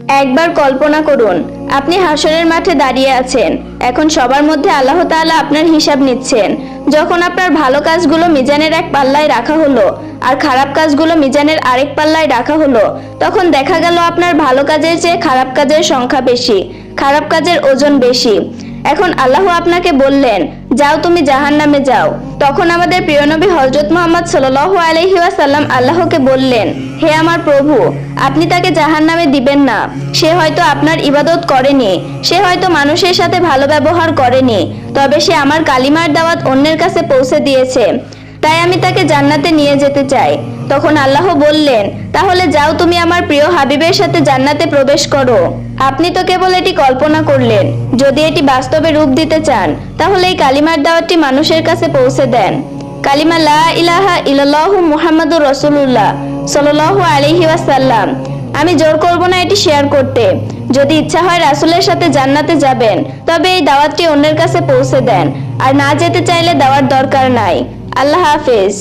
একবার কল্পনা করুন, আপনি হাশরের মাঠে দাঁড়িয়ে আছেন। এখন সবার মধ্যে আল্লাহ তাআলা আপনার হিসাব নিচ্ছেন। যখন আপনার ভালো কাজগুলো মিজানের এক পাল্লায় রাখা হলো আর খারাপ কাজগুলো মিজানের আরেক পাল্লায় রাখা হলো, তখন দেখা গেল আপনার ভালো কাজের চেয়ে খারাপ কাজের সংখ্যা বেশি, খারাপ কাজের ওজন বেশি। এখন আল্লাহ আপনাকে বললেন, যাও তুমি জাহান্নামে যাও। তখন আমাদের প্রিয় নবী হযরত মুহাম্মদ সাল্লাল্লাহু আলাইহি ওয়াসাল্লাম আল্লাহকে বললেন, হে আমার প্রভু, আপনি তাকে জাহান্নামে দিবেন না। সে হয়তো আপনার ইবাদত করেনি, সে হয়তো মানুষের সাথে ভালো ব্যবহার করেনি, তবে সে আমার কালিমার দাওয়াত অন্যের কাছে পৌঁছে দিয়েছে, তাই আমি তাকে জান্নাতে নিয়ে যেতে চাই। তখন আল্লাহ বললেন, তাহলে যাও তুমি আমার প্রিয় হাবিবের সাথে জান্নাতে প্রবেশ করো। আপনি তো কেবল এটি কল্পনা করলেন, যদি এটি বাস্তবে রূপ দিতে চান তাহলে এই কালিমার দাওয়াতটি মানুষের কাছে পৌঁছে দেন। কালিমা লা ইলাহা ইল্লাল্লাহু মুহাম্মাদুর রাসূলুল্লাহ সাল্লাল্লাহু আলাইহি ওয়াসাল্লাম। আমি জোর করব না এটি শেয়ার করতে। যদি ইচ্ছা হয় রাসূলের সাথে জান্নাতে যাবেন, তবে এই দাওয়াতটি অন্যের কাছে পৌঁছে দেন, আর না যেতে চাইলে দেওয়ার দরকার নাই। আল্লাহ হাফেজ।